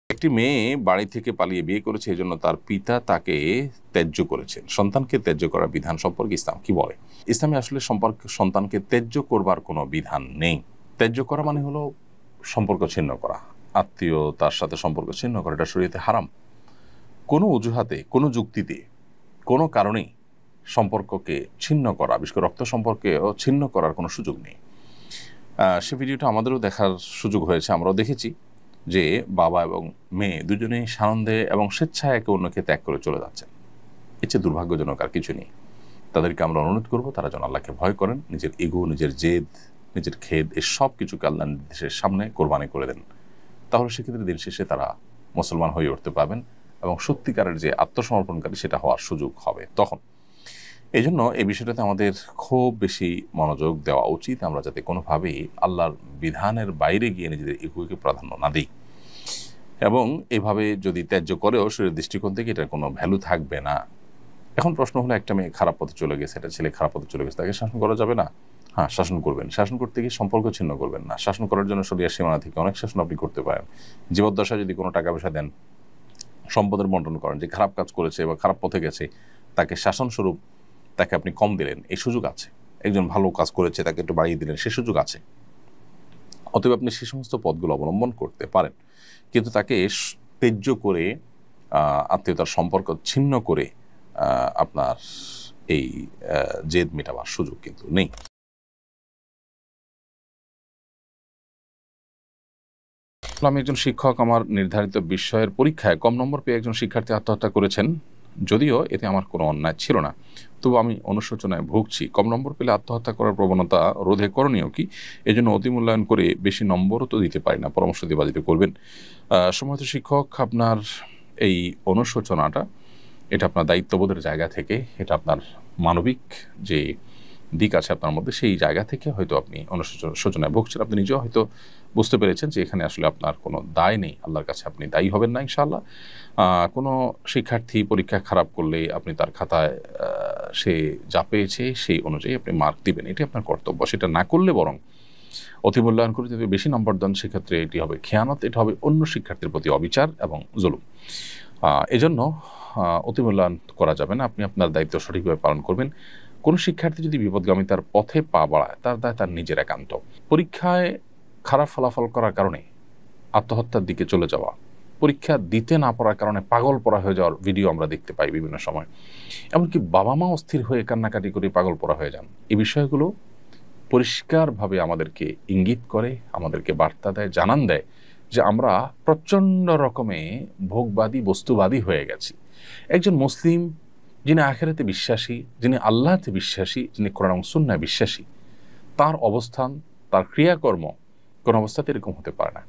একটি মেয়ে বাড়ি থেকে পালিয়ে বিয়ে করেছে, এজন্য তার পিতা তাকে ত্যায্য করেছেন। সন্তানকে ত্যায্য করার বিধান সম্পর্কে ইসলাম কি বলে? ইসলামে আসলে সন্তানকে ত্যায্য করবার কোনো বিধান নেই। ত্যায্য করা মানে হলো সম্পর্ক ছিন্ন করা, আত্মীয়তার সাথে সম্পর্ক ছিন্ন করা। এটা শরীয়তে হারাম। কোনো অজুহাতে, কোনো যুক্তিতে, কোনো কারণেই সম্পর্ককে ছিন্ন করা, বিশেষ করে রক্ত সম্পর্কেও ছিন্ন করার কোনো সুযোগ নেই। সে ভিডিওটা আমাদেরও দেখার সুযোগ হয়েছে, আমরাও দেখেছি যে বাবা এবং মেয়ে দুজনেই সানন্দে এবং স্বেচ্ছায় একে অন্যকে ত্যাগ করে চলে যাচ্ছেন। এর চেয়ে দুর্ভাগ্যজনক আর কিছু নেই। তাদেরকে আমরা অনুরোধ করব তারা যেন আল্লাহকে ভয় করেন, নিজের ইগো, নিজের জেদ, নিজের খেদ, এই সব কিছুকে আল্লাহর নির্দেশের সামনে কোরবানি করে দেন। তাহলে সেক্ষেত্রে দিন শেষে তারা মুসলমান হয়ে উঠতে পারবেন এবং সত্যিকারের যে আত্মসমর্পণকারী সেটা হওয়ার সুযোগ হবে তখন। এই জন্য এই বিষয়টাতে আমাদের খুব বেশি মনোযোগ দেওয়া উচিত, আমরা যাতে কোনোভাবেই আল্লাহর বিধানের বাইরে গিয়ে নিজেদের ইগোকে প্রাধান্য না দিই। এবং এভাবে যদি ত্যায্য করেও শরীরের দৃষ্টিকোণ থেকে এটার কোনো ভ্যালু থাকবে না। এখন প্রশ্ন হলো, একটা মেয়ে খারাপ পথে চলে গেছে, একটা ছেলে খারাপ পথে চলে গেছে, তাকে শাসন করা যাবে না? হ্যাঁ, শাসন করবেন। শাসন করতে গিয়ে সম্পর্ক ছিন্ন করবেন না। শাসন করার জন্য শরীরের সীমানা থেকে অনেক শাসন আপনি করতে পারেন। জীবদ্দশায় যদি কোনো টাকা পয়সা দেন, সম্পদের বন্টন করেন, যে খারাপ কাজ করেছে বা খারাপ পথে গেছে তাকে শাসন স্বরূপ তাকে আপনি কম দিলেন, এই সুযোগ আছে। একজন ভালো কাজ করেছে তাকে একটু বাড়িয়ে দিলেন, সে সুযোগ আছে। অতএব আপনি সে সমস্ত পথগুলো অবলম্বন করতে পারেন, কিন্তু তাকে ত্যায্য করে, আত্মীয়তার সম্পর্ক ছিন্ন করে আপনার এই জেদ মেটাবার সুযোগ কিন্তু নেই। আমি একজন শিক্ষক, আমার নির্ধারিত বিষয়ের পরীক্ষায় কম নম্বর পেয়ে একজন শিক্ষার্থী আত্মহত্যা করেছেন। যদিও এতে আমার কোনো অন্যায় ছিল না, তবু আমি অনুশোচনায় ভুগছি। কম নম্বর পেলে আত্মহত্যা করার প্রবণতা রোধে করণীয় কি? এই জন্য অতিমূল্যায়ন করে বেশি নম্বরও তো দিতে পারি না, পরামর্শ দিয়ে বাজিত করবেন। সম্মানিত শিক্ষক, আপনার এই অনুশোচনাটা, এটা আপনার দায়িত্ববোধের জায়গা থেকে, এটা আপনার মানবিক যে দিক আছে আপনার মধ্যে, সেই জায়গা থেকে হয়তো আপনি অনুশোচনায় ভুগছেন। আপনি নিজেও হয়তো বুঝতে পেরেছেন যে এখানে আসলে আপনার কোনো দায় নেই, আল্লাহর কাছে আপনি দায়ী হবেন না ইনশাআল্লাহ। কোনো শিক্ষার্থী পরীক্ষা খারাপ করলে আপনি তার খাতায় সে যা পেয়েছে সেই অনুযায়ী আপনি মার্ক দিবেন, এটি আপনার কর্তব্য। সেটা না করলে বরং অতিমূল্যায়ন করে যদি বেশি নম্বর দেন, সেক্ষেত্রে এটি হবে খেয়ানত, এটা হবে অন্য শিক্ষার্থীর প্রতি অবিচার এবং জুলুম। এজন্য অতিমূল্যায়ন করা যাবে না। আপনি আপনার দায়িত্ব সঠিকভাবে পালন করবেন। কোনো শিক্ষার্থী যদি বিপদগামিতার পথে পা বাড়ায়, তার দায় তার নিজের একান্ত। পরীক্ষায় খারাপ ফলাফল করার কারণে আত্মহত্যার দিকে চলে যাওয়া, পরীক্ষা দিতে না পারার কারণে পাগল পড়া হয়ে যাওয়ার ভিডিও আমরা দেখতে পাই বিভিন্ন সময়। এমনকি বাবা মা অস্থির হয়ে কান্নাকাটি করে পাগল পড়া হয়ে যান। এই বিষয়গুলো পরিষ্কারভাবে আমাদেরকে ইঙ্গিত করে, আমাদেরকে বার্তা দেয়, জানান দেয় যে আমরা প্রচণ্ড রকমে ভোগবাদী, বস্তুবাদী হয়ে গেছি। একজন মুসলিম যিনি আখিরাতে বিশ্বাসী, যিনি আল্লাহতে বিশ্বাসী, যিনি কোরআন এবং সুন্নাহয় বিশ্বাসী, তার অবস্থান, তার ক্রিয়াকর্ম কোন অবস্থাতে এরকম হতে পারে না।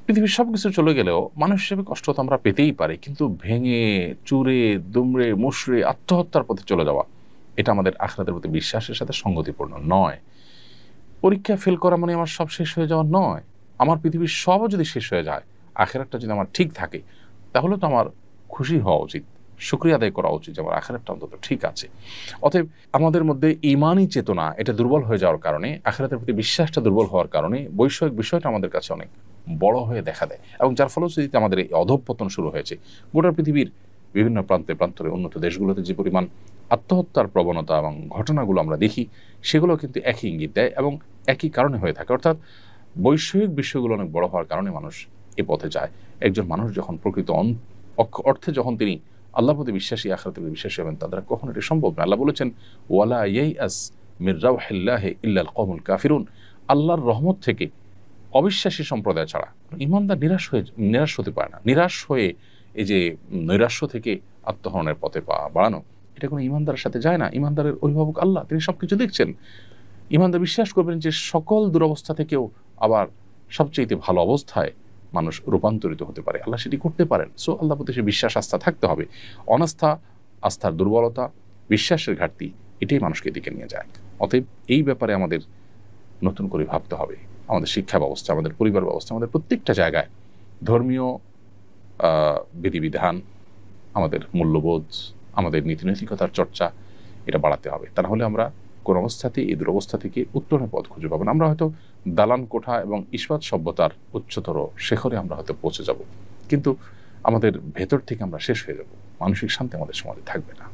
পৃথিবীর সব কিছু চলে গেলেও মানুষ হিসেবে কষ্ট তো আমরা পেতেই পারি, কিন্তু ভেঙে চুরে দুমড়ে মুশড়ে আত্মহত্যার পথে চলে যাওয়া, এটা আমাদের আখিরাতের প্রতি বিশ্বাসের সাথে সঙ্গতিপূর্ণ নয়। পরীক্ষায় ফেল করা মানে আমার সব শেষ হয়ে যাওয়া নয়। আমার পৃথিবীর সবও যদি শেষ হয়ে যায়, আখিরাতটা যদি আমার ঠিক থাকে, তাহলে তো আমার খুশি হওয়া উচিত, শুকরিয়া আদায় করা উচিত যে আমার আখিরাতটা অন্তত ঠিক আছে। অতএব আমাদের মধ্যে ঈমানি চেতনা এটা দুর্বল হয়ে যাওয়ার কারণে, আখিরাতের প্রতি বিশ্বাসটা দুর্বল হওয়ার কারণে বৈষয়িক বিষয়টা আমাদের কাছে অনেক বড় হয়ে দেখা দেয়, এবং যার ফলশ্রুতিতে আমাদের এই অধঃপতন শুরু হয়েছে। গোটা পৃথিবীর বিভিন্ন প্রান্তে প্রান্তরে উন্নত দেশগুলোতে যে পরিমাণ আত্মহত্যার প্রবণতা এবং ঘটনাগুলো আমরা দেখি, সেগুলো কিন্তু একই ইঙ্গিত দেয় এবং একই কারণে হয়ে থাকে। অর্থাৎ বৈষয়িক বিষয়গুলো অনেক বড় হওয়ার কারণে মানুষ এ পথে যায়। একজন মানুষ যখন প্রকৃত অর্থে যখন তিনি আল্লাহর প্রতি বিশ্বাসী, আখিরাতের প্রতি বিশ্বাসী হবেন, তাদের কখনো এটা সম্ভব না। আল্লাহ বলেছেন, ওয়ালা ইয়াইআস মির রাউহিল্লাহি ইল্লাল কওমুল কাফিরুন। আল্লাহর রহমত থেকে অবিশ্বাসী সম্প্রদায় ছাড়া ঈমানদার নিরাশ হতে পারে না। নিরাশ হয়ে এই যে নৈরাশ্য থেকে আত্মহরণের পথে পা বাড়ানো, এটা কোনো ঈমানদারের সাথে যায় না। ঈমানদারের অভিভাবক আল্লাহ, তিনি সবকিছু দেখছেন। ঈমানদার বিশ্বাস করবেন যে সকল দুরবস্থা থেকেও আবার সবচেয়ে ভালো অবস্থায় মানুষ রূপান্তরিত হতে পারে, আল্লাহ সেটি করতে পারেন। সো আল্লাহ প্রতি সে বিশ্বাস, আস্থা থাকতে হবে। অনাস্থা, আস্থার দুর্বলতা, বিশ্বাসের ঘাটতি, এটাই মানুষকে এদিকে নিয়ে যায়। অতএব এই ব্যাপারে আমাদের নতুন করে ভাবতে হবে। আমাদের শিক্ষা ব্যবস্থা, আমাদের পরিবার ব্যবস্থা, আমাদের প্রত্যেকটা জায়গায় ধর্মীয় বিধিবিধান, আমাদের মূল্যবোধ, আমাদের নীতিনৈতিকতার চর্চা, এটা বাড়াতে হবে। তা না হলে আমরা কোন অবস্থাতেই এই দুরবস্থা থেকে উত্তরণের পথ খুঁজে পাবো না। আমরা হয়তো দালান কোঠা এবং ইস্পাত সভ্যতার উচ্চতর শেখরে আমরা হয়তো পৌঁছে যাব, কিন্তু আমাদের ভেতর থেকে আমরা শেষ হয়ে যাব, মানসিক শান্তি আমাদের সমাজে থাকবে না।